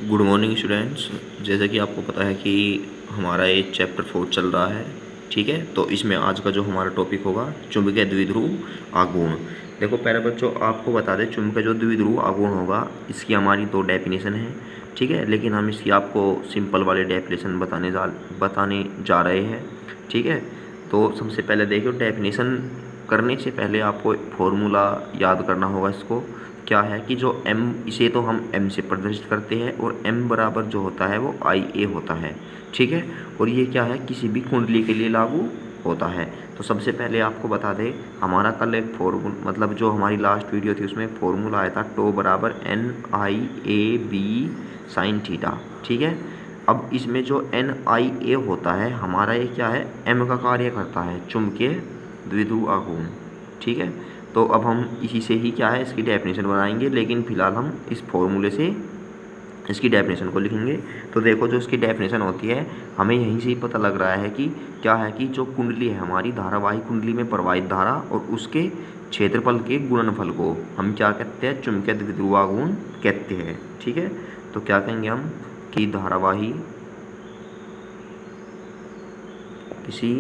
Good morning students. जैसा कि आपको पता है कि हमारा ये चैप्टर 4 चल रहा है, ठीक है। तो इसमें आज का जो हमारा टॉपिक होगा चुंबकीय द्विध्रुव आघूर्ण। देखो पहले बच्चों आपको बता दें, चुंबकीय जो द्विध्रुव आघूर्ण होगा इसकी हमारी दो डेफिनेशन है, ठीक है। लेकिन हम इसकी आपको सिंपल वाले डेफिनेशन बताने जा रहे हैं, ठीक है। तो सबसे पहले देखो, डेफिनेशन करने से पहले आपको फॉर्मूला याद करना होगा। इसको क्या है कि जो m, इसे तो हम m से प्रदर्शित करते हैं और m बराबर जो होता है वो IA होता है, ठीक है। और ये क्या है, किसी भी कुंडली के लिए लागू होता है। तो सबसे पहले आपको बता दें, हमारा कल एक फॉर्मूला, मतलब जो हमारी लास्ट वीडियो थी उसमें फॉर्मूला आया था टो बराबर NIAB साइन थीटा, ठीक है। अब इसमें जो NIA होता है हमारा, ये क्या है, m का कार्य करता है, चुंबकीय द्विध्रुव आघूर्ण, ठीक है। तो अब हम इसी से ही क्या है इसकी डेफिनेशन बनाएंगे, लेकिन फिलहाल हम इस फॉर्मूले से इसकी डेफिनेशन को लिखेंगे। तो देखो जो इसकी डेफिनेशन होती है, हमें यहीं से ही पता लग रहा है कि क्या है कि जो कुंडली है हमारी, धारावाही कुंडली में प्रवाहित धारा और उसके क्षेत्रफल के गुणनफल को हम क्या कहते हैं, चुंबकीय द्विध्रुव आघूर्ण कहते हैं, ठीक है। तो क्या कहेंगे हम कि धारावाही, किसी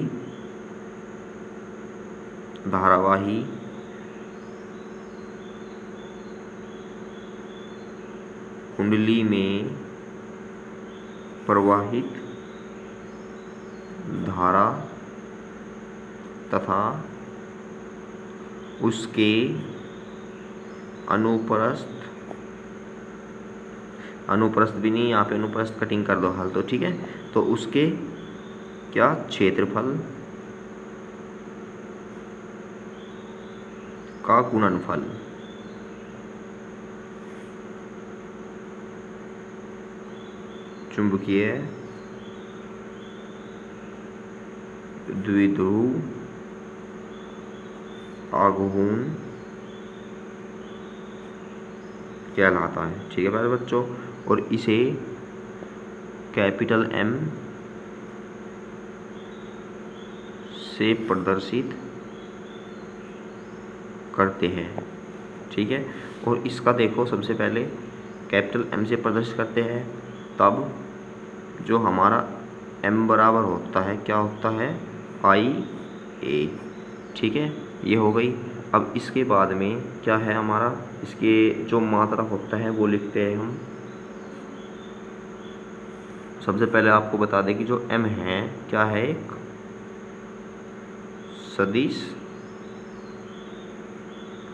धारावाही कुंडली में प्रवाहित धारा तथा उसके अनुप्रस्थ भी नहीं, यहाँ पे अनुप्रस्थ कटिंग कर दो हाल तो, ठीक है। तो उसके क्या क्षेत्रफल का गुणनफल चुंबकीय द्विध्रुव आघूर्ण कहलाता है, ठीक है प्यारे बच्चों। और इसे कैपिटल M से प्रदर्शित करते हैं, ठीक है। और इसका देखो सबसे पहले कैपिटल M से प्रदर्शित करते हैं, तब जो हमारा m बराबर होता है, क्या होता है, IA, ठीक है। ये हो गई। अब इसके बाद में क्या है हमारा, इसके जो मात्रा होता है वो लिखते हैं हम। सबसे पहले आपको बता दें कि जो m है क्या है, एक सदिश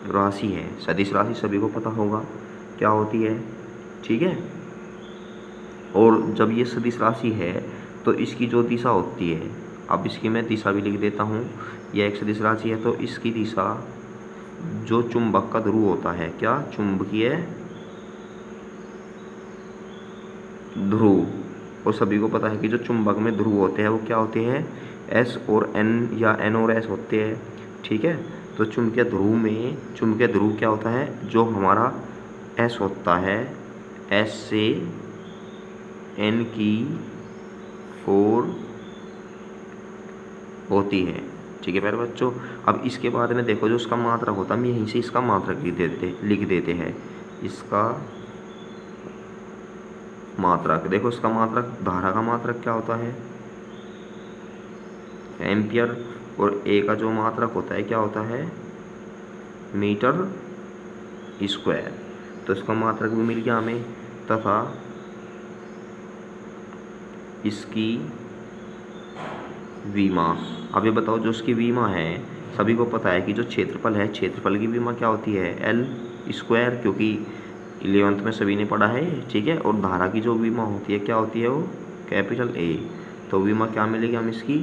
राशि है। सदिश राशि सभी को पता होगा क्या होती है, ठीक है। और जब ये सदिश राशि है तो इसकी जो दिशा होती है, अब इसकी मैं दिशा भी लिख देता हूँ। यह एक सदिश राशि है तो इसकी दिशा, जो चुंबक का ध्रुव होता है, क्या, चुंबकीय ध्रुव, और सभी को पता है कि जो चुंबक में ध्रुव होते हैं वो क्या होते हैं, S और N या N और S होते हैं, ठीक है। तो चुंबकीय ध्रुव में, चुंबकीय ध्रुव क्या होता है, जो हमारा S होता है, S से N की ओर होती है, ठीक है प्यारे बच्चों। अब इसके बाद में देखो जो उसका मात्रक होता है, हम यहीं से इसका मात्रक लिख देते हैं। इसका मात्रक देखो, इसका मात्रक, धारा का मात्रक क्या होता है, एम्पियर, और A का जो मात्रक होता है क्या होता है, मीटर स्क्वायर। तो इसका मात्रक भी मिल गया हमें, तथा इसकी विमा। अब ये बताओ जो उसकी विमा है, सभी को पता है कि जो क्षेत्रफल है, क्षेत्रफल की विमा क्या होती है, L स्क्वायर, क्योंकि 11th में सभी ने पढ़ा है, ठीक है। और धारा की जो विमा होती है क्या होती है, वो कैपिटल A। तो विमा क्या मिलेगी हम इसकी,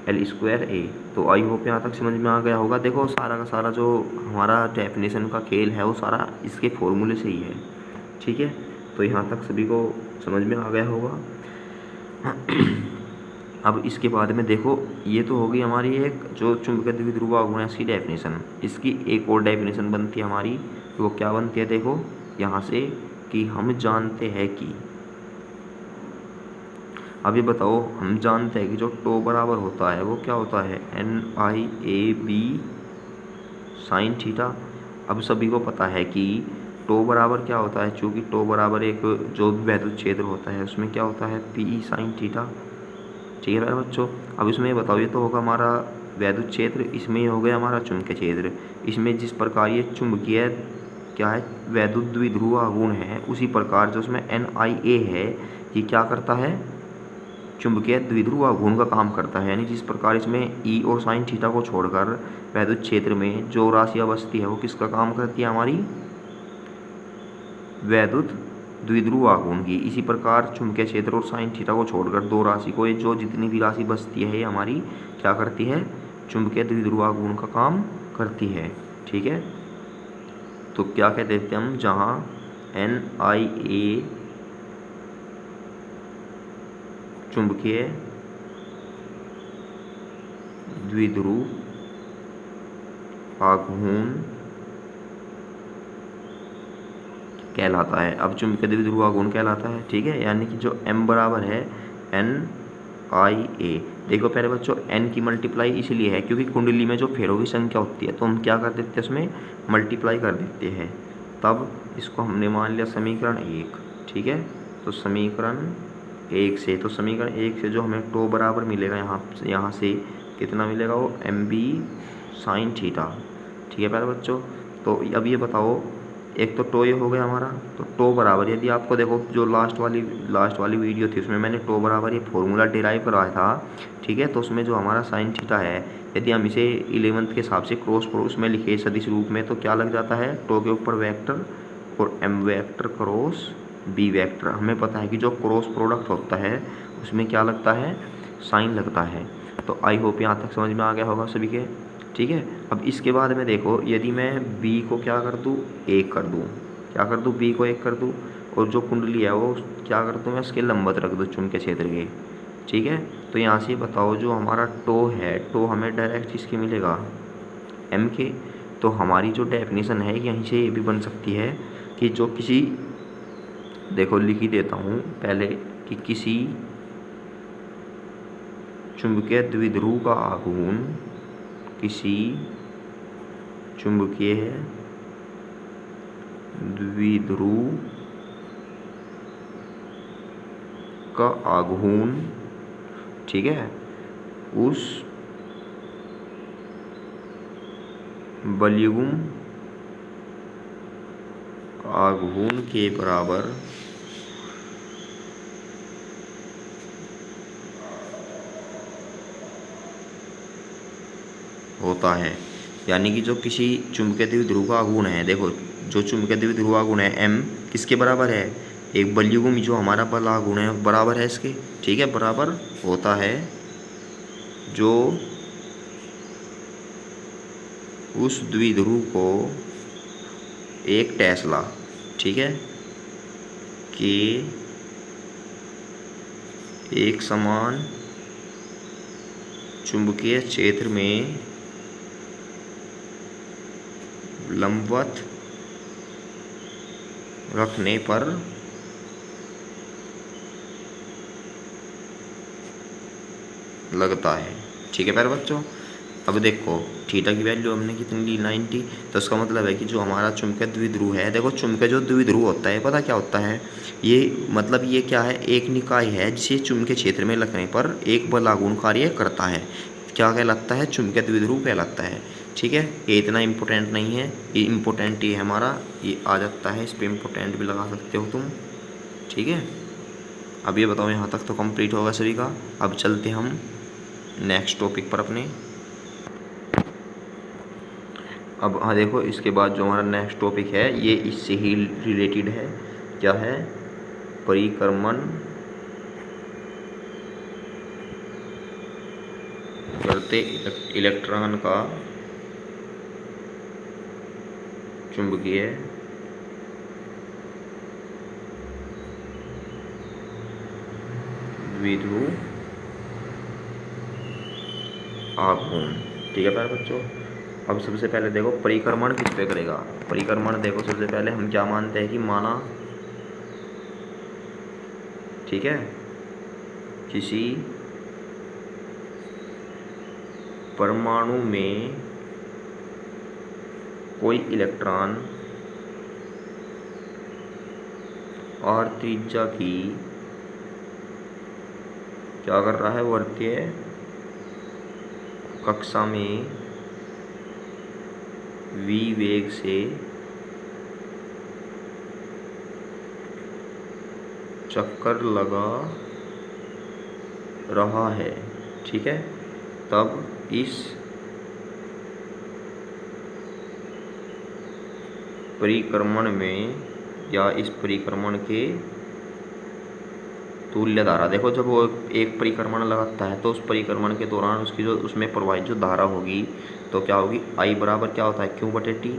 L स्क्वायर A। तो आई होप यहाँ तक समझ में आ गया होगा। देखो सारा का सारा जो हमारा डेफिनेशन का खेल है वो सारा इसके फॉर्मूले से ही है, ठीक है। तो यहाँ तक सभी को समझ में आ गया होगा। अब इसके बाद में देखो, ये तो होगी हमारी एक जो चुंबकीय द्विध्रुव आघूर्ण है इसकी डेफिनेशन। इसकी एक और डेफिनेशन बनती है हमारी, वो क्या बनती है, देखो यहाँ से, कि हम जानते हैं कि, अब ये बताओ, हम जानते हैं कि जो टो बराबर होता है वो क्या होता है, NIAB साइन थीटा। अब सभी को पता है कि टो बराबर क्या होता है, चूँकि टो बराबर एक जो भी वैद्युत क्षेत्र होता है उसमें क्या होता है, पी साइन थीटा। ठीक है मेरे बच्चों। अब इसमें ये बताओ, ये तो होगा हमारा वैद्युत क्षेत्र, इसमें ये हो गया हमारा चुंबकीय क्षेत्र। इसमें जिस प्रकार ये चुंबकीय क्या है, वैद्युत द्विध्रुव आघूर्ण है, उसी प्रकार जो उसमें NiA है ये क्या करता है, चुंबकीय द्विध्रुव आघूर्ण का काम करता है। यानी जिस प्रकार इसमें E और साइन थीटा को छोड़कर वैद्युत क्षेत्र में जो राशियाँ बचती है वो किसका काम करती है, हमारी वैद्युत द्विध्रुव आघूर्ण की। इसी प्रकार चुंबकीय क्षेत्र और साइन थीटा को छोड़कर दो राशि को, ये जो जितनी भी राशि बचती है ये हमारी क्या करती है, चुंबकीय द्विध्रुव आघूर्ण का काम करती है। ठीक है, तो क्या कह देते हैं हम, जहाँ NiA चुंबकीय द्विध्रुव आघूर्ण कहलाता है। अब चुंबकीय द्विध्रुव आघूर्ण कहलाता है। ठीक है, यानी कि जो M बराबर है NiA। देखो पहले बच्चों, N की मल्टीप्लाई इसलिए है क्योंकि कुंडली में जो फेरों की संख्या होती है तो हम क्या कर देते हैं, उसमें मल्टीप्लाई कर देते हैं। तब इसको हमने मान लिया समीकरण 1। ठीक है, तो समीकरण 1 से, तो समीकरण 1 से जो हमें टो बराबर मिलेगा यहाँ से कितना मिलेगा, वो MB साइन थीटा। ठीक है प्यारे बच्चों। तो अब ये बताओ, एक तो टो ये हो गया हमारा, तो टो बराबर, यदि आपको देखो जो लास्ट वाली वीडियो थी उसमें मैंने टो बराबर ये फॉर्मूला डिराइव करवाया था। ठीक है, तो उसमें जो हमारा साइन थीटा है, यदि हम इसे 11th के हिसाब से क्रॉस प्रोडक्ट में लिखे सदिश रूप में, तो क्या लग जाता है, टो के ऊपर वेक्टर और M vector cross B vector. हमें पता है कि जो क्रॉस प्रोडक्ट होता है उसमें क्या लगता है, साइन लगता है। तो आई होप यहाँ तक समझ में आ गया होगा सभी के। ठीक है, अब इसके बाद में देखो, यदि मैं B को क्या कर दूँ, 1 कर दूँ, क्या कर दूँ, B को 1 कर दूँ, और जो कुंडली है वो क्या कर दूँ, मैं उसके लंबवत रख दूँ चुंबकीय क्षेत्र के। ठीक है, तो यहाँ से बताओ जो हमारा टो है, टो हमें डायरेक्ट किसके मिलेगा, M के। तो हमारी जो डेफिनेशन है यहीं से ये भी बन सकती है कि जो किसी, देखो लिख ही देता हूँ पहले, कि किसी चुंबकीय द्विध्रुव का आघूर्ण, किसी चुंबकीय द्विध्रुव का आघूर्ण, ठीक है, उस बलयुग्म आघूर्ण के बराबर होता है। यानी कि जो किसी चुंबकीय द्विध्रुव का आघूर्ण है, देखो जो चुंबकीय द्विध्रुव आघूर्ण है M किसके बराबर है, एक बलयुग्म जो हमारा बल आघूर्ण है बराबर है इसके। ठीक है, बराबर होता है जो उस द्विध्रुव को एक टेस्ला, ठीक है, के एक समान चुंबकीय क्षेत्र में लंबवत रखने पर लगता है। ठीक है प्यारे बच्चों, अब देखो थीटा की वैल्यू हमने कितनी ली, 90। तो इसका मतलब है कि जो हमारा चुंबकीय द्विध्रुव है, देखो चुंबकीय जो द्विध्रुव होता है पता क्या होता है, ये मतलब ये क्या है, एक निकाय है जिसे चुंबकीय क्षेत्र में लगने पर एक बल आघूर्ण कार्य करता है। क्या कहलाता है, चुंबकीय द्विध्रुव कहलाता है। ठीक है, ये इतना इम्पोर्टेंट नहीं है, ये इम्पोर्टेंट ये है हमारा, ये आ जाता है, इस पर इम्पोर्टेंट भी लगा सकते हो तुम। ठीक है, अब ये बताओ यहाँ तक तो कंप्लीट होगा सभी का। अब चलते हम नेक्स्ट टॉपिक पर अपने। अब हाँ देखो, इसके बाद जो हमारा नेक्स्ट टॉपिक है ये इससे ही रिलेटेड है। क्या है, परिक्रमण करते इलेक्ट्रॉन का चुंबकीय द्विध्रुव आघूर्ण। ठीक है प्यारे बच्चों, अब सबसे पहले देखो परिक्रमण किस पे करेगा। परिक्रमण देखो सबसे पहले हम क्या मानते हैं कि माना, ठीक है, किसी परमाणु में कोई इलेक्ट्रॉन आर त्रिज्या की क्या कर रहा है, वर्तीय कक्षा में v वेग से चक्कर लगा रहा है, ठीक है। तब इस परिक्रमण में या इस परिक्रमण के तुल्य धारा, देखो जब वो एक परिक्रमण लगाता है तो उस परिक्रमण के दौरान उसकी जो उसमें प्रवाहित जो धारा होगी तो क्या होगी, आई बराबर क्या होता है, क्यू बटे टी।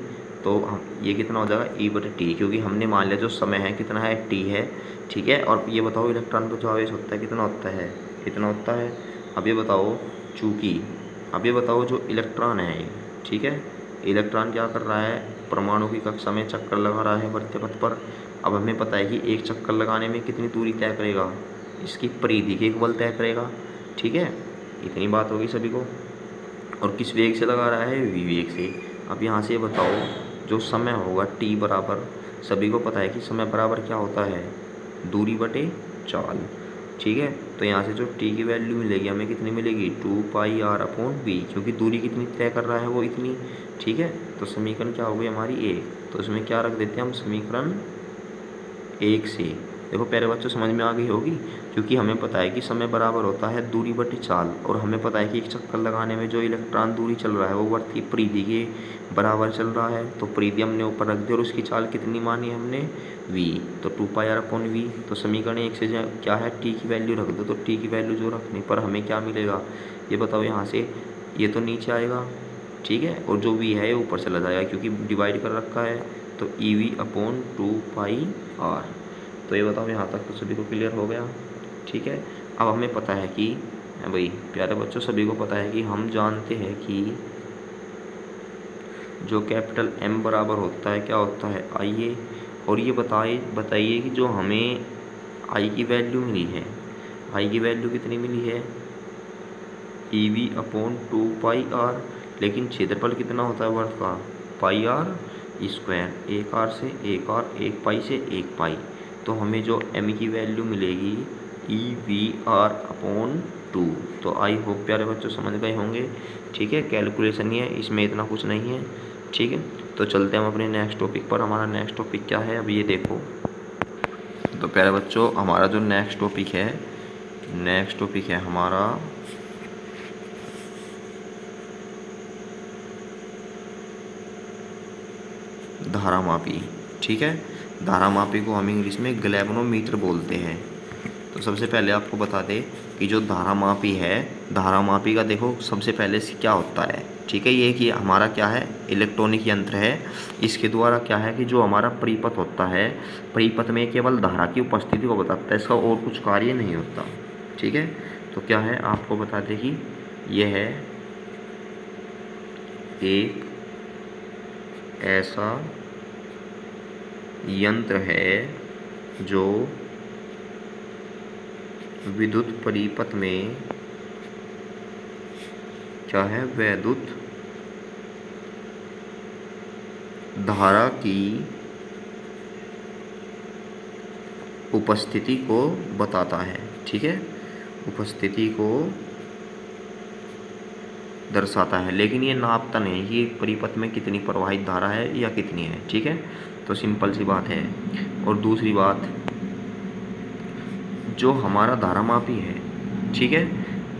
तो हम ये कितना हो जाएगा, ई बटे टी, क्योंकि हमने मान लिया जो समय है कितना है, टी है, ठीक है। और ये बताओ इलेक्ट्रॉन का जो आवेश होता है कितना होता है, इतना होता है। अब ये बताओ चूँकि, अब ये बताओ जो इलेक्ट्रॉन है, ठीक है, इलेक्ट्रॉन क्या कर रहा है, परमाणु की कक्षा में चक्कर लगा रहा है वर्त्य पथ पर। अब हमें पता है कि एक चक्कर लगाने में कितनी दूरी तय करेगा, इसकी परिधि के बल तय करेगा, ठीक है। इतनी बात होगी सभी को। और किस वेग से लगा रहा है, v वेग से। अब यहाँ से बताओ जो समय होगा t बराबर, सभी को पता है कि समय बराबर क्या होता है, दूरी बटे चाल, ठीक है। तो यहाँ से जो t की वैल्यू मिलेगी हमें कितनी मिलेगी, 2πr/v, क्योंकि दूरी कितनी तय कर रहा है वो इतनी, ठीक है। तो समीकरण क्या हो गई हमारी 1, तो इसमें क्या रख देते हैं हम, समीकरण 1 से। देखो प्यारे बच्चों समझ में आ गई होगी, क्योंकि हमें पता है कि समय बराबर होता है दूरी बटे चाल, और हमें पता है कि एक चक्कर लगाने में जो इलेक्ट्रॉन दूरी चल रहा है वो वर्ती परिधि के बराबर चल रहा है। तो परिधि हमने ऊपर रख दी और उसकी चाल कितनी मानी हमने, v, तो 2πr/v। तो समीकरण 1 से क्या है, t की वैल्यू रख दो, तो t की वैल्यू जो रखने पर हमें क्या मिलेगा, ये बताओ। यहाँ से ये तो नीचे आएगा, ठीक है, और जो v है ये ऊपर चला जाएगा क्योंकि डिवाइड कर रखा है, तो EV/2πr। तो ये बताओ यहाँ तक तो सभी को क्लियर हो गया, ठीक है। अब हमें पता है कि भाई प्यारे बच्चों सभी को पता है कि हम जानते हैं कि जो कैपिटल M बराबर होता है क्या होता है, आइए। और ये बताइए कि जो हमें I की वैल्यू मिली है, I की वैल्यू कितनी मिली है, EV/2πr, लेकिन क्षेत्रफल कितना होता है वर्ग का, πr², एक r से एक r, एक पाई से एक पाई। तो हमें जो m की वैल्यू मिलेगी EVr/2। तो आई होप प्यारे बच्चों समझ गए होंगे, ठीक है। कैलकुलेशन ही है, इसमें इतना कुछ नहीं है, ठीक है। तो चलते हैं हम अपने नेक्स्ट टॉपिक पर। हमारा नेक्स्ट टॉपिक क्या है, अब ये देखो। तो प्यारे बच्चों हमारा जो नेक्स्ट टॉपिक है हमारा धारामापी, ठीक है। धारामापी को हम इंग्लिश में गैल्वेनोमीटर बोलते हैं। तो सबसे पहले आपको बता दें कि जो धारामापी है, धारामापी का देखो सबसे पहले से क्या होता है, ठीक है। ये कि हमारा क्या है, इलेक्ट्रॉनिक यंत्र है। इसके द्वारा क्या है कि जो हमारा परिपथ होता है, परिपथ में केवल धारा की उपस्थिति को बताता है, इसका और कुछ कार्य नहीं होता, ठीक है। तो क्या है आपको बता दें कि यह है एक ऐसा यंत्र है जो विद्युत परिपथ में क्या है, वैद्युत धारा की उपस्थिति को बताता है, ठीक है, उपस्थिति को दर्शाता है। लेकिन ये नापता नहीं कि परिपथ में कितनी प्रवाहित धारा है या कितनी है, ठीक है। तो सिंपल सी बात है। और दूसरी बात, जो हमारा धारामापी है, ठीक है,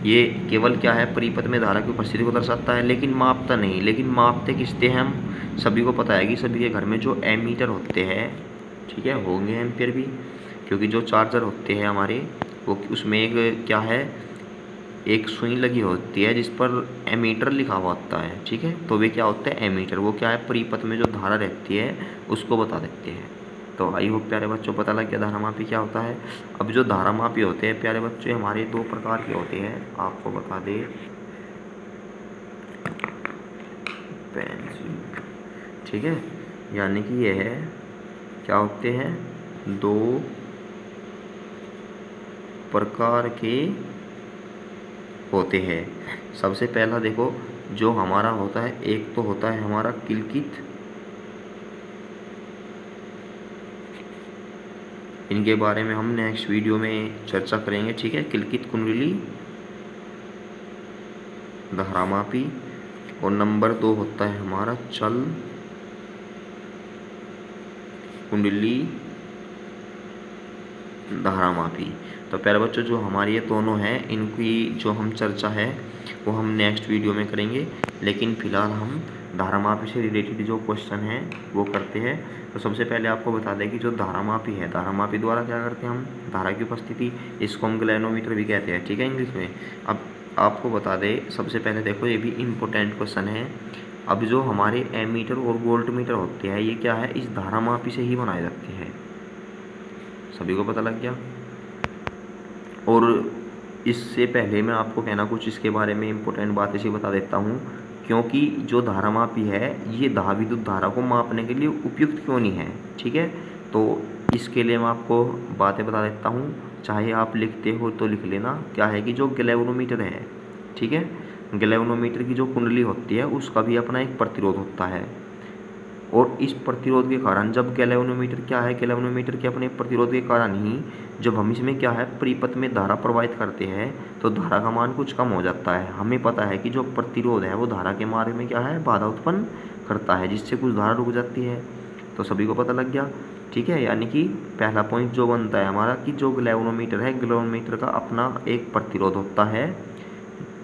ये केवल क्या है, परिपथ में धारा की उपस्थिति को दर्शाता है, लेकिन मापता नहीं। लेकिन मापते किससे हैं हम, सभी को पता है कि सभी के घर में जो एमीटर होते हैं, ठीक है, होंगे एम्पियर भी, क्योंकि जो चार्जर होते हैं हमारे वो उसमें एक क्या है, एक सुई लगी होती है जिस पर एमीटर लिखा हुआ होता है, ठीक है। तो वे क्या होते हैं, एमीटर, वो क्या है, परिपथ में जो धारा रहती है उसको बता देते हैं। तो आई होप प्यारे बच्चों पता लग गया धारामापी क्या होता है। अब जो धारामापी होते हैं प्यारे बच्चों हमारे दो प्रकार के होते हैं, आपको बता दें, पेंसिल, ठीक है, यानी कि यह है क्या होते हैं, दो प्रकार के होते हैं। सबसे पहला देखो जो हमारा होता है, एक तो होता है हमारा किलकित इनके बारे में हम नेक्स्ट वीडियो में चर्चा करेंगे, ठीक है। किलकित कुंडली, धारामापी, और नंबर 2 होता है हमारा चल कुंडली धारामापी। तो प्यारे बच्चों, जो हमारी ये दोनों हैं, इनकी जो हम चर्चा है वो हम नेक्स्ट वीडियो में करेंगे, लेकिन फ़िलहाल हम धारामापी से रिलेटेड जो क्वेश्चन हैं वो करते हैं। तो सबसे पहले आपको बता दें कि जो धारामापी है, धारामापी द्वारा क्या करते हैं हम, धारा की उपस्थिति, इसको हम गैल्वेनोमीटर भी कहते हैं, ठीक है, इंग्लिश में। अब आपको बता दें, सबसे पहले देखो, ये भी इम्पोर्टेंट क्वेश्चन है। अब जो हमारे एमीटर और वोल्टमीटर होते हैं, ये क्या है, इस धारामापी से ही बनाए जाते हैं। सभी को पता लग गया। और इससे पहले मैं आपको कहना कुछ इसके बारे में इम्पोर्टेंट बात इसी बता देता हूँ, क्योंकि जो धारामापी है ये विद्युत धारा को मापने के लिए उपयुक्त क्यों नहीं है, ठीक है। तो इसके लिए मैं आपको बातें बता देता हूँ, चाहे आप लिखते हो तो लिख लेना। क्या है कि जो गैल्वेनोमीटर है, ठीक है, गैल्वेनोमीटर की जो कुंडली होती है उसका भी अपना एक प्रतिरोध होता है, और इस प्रतिरोध के कारण जब गैल्वेनोमीटर क्या है, गैल्वेनोमीटर के अपने प्रतिरोध के कारण ही जब हम इसमें क्या है, परिपथ में धारा प्रवाहित करते हैं तो धारा का मान कुछ कम हो जाता है। हमें पता है कि जो प्रतिरोध है वो धारा के मार्ग में क्या है, बाधा उत्पन्न करता है, जिससे कुछ धारा रुक जाती है। तो सभी को पता लग गया, ठीक है। यानी कि पहला पॉइंट जो बनता है हमारा कि जो गैल्वेनोमीटर है, गैल्वेनोमीटर का अपना एक प्रतिरोध होता है,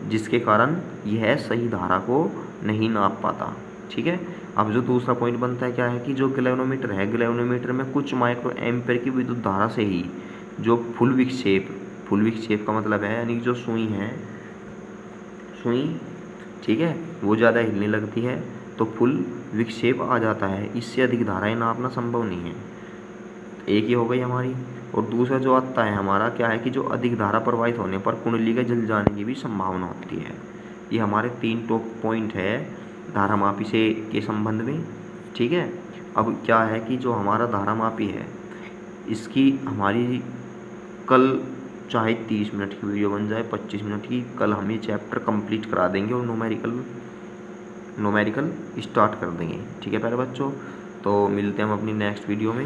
जिसके कारण यह सही धारा को नहीं नाप पाता, ठीक है। अब जो दूसरा पॉइंट बनता है क्या है कि जो गैल्वेनोमीटर है, गैल्वेनोमीटर में कुछ माइक्रो एम्पेयर की विद्युत धारा से ही जो फुल विक्षेप का मतलब है, यानी जो सुई है, सुई, ठीक है, वो ज़्यादा हिलने लगती है तो फुल विक्षेप आ जाता है। इससे अधिक धाराएं नापना संभव नहीं है। एक ही हो गई हमारी। और दूसरा जो आता है हमारा क्या है कि जो अधिक धारा प्रवाहित होने पर कुंडली के जल जाने की भी संभावना होती है। ये हमारे 3 टॉप पॉइंट है धारामापी से के संबंध में, ठीक है। अब क्या है कि जो हमारा धारामापी है, इसकी हमारी कल चाहे 30 मिनट की वीडियो बन जाए, 25 मिनट की, कल हम ये चैप्टर कंप्लीट करा देंगे और न्यूमेरिकल स्टार्ट कर देंगे, ठीक है प्यारे बच्चों। तो मिलते हैं हम अपनी नेक्स्ट वीडियो में।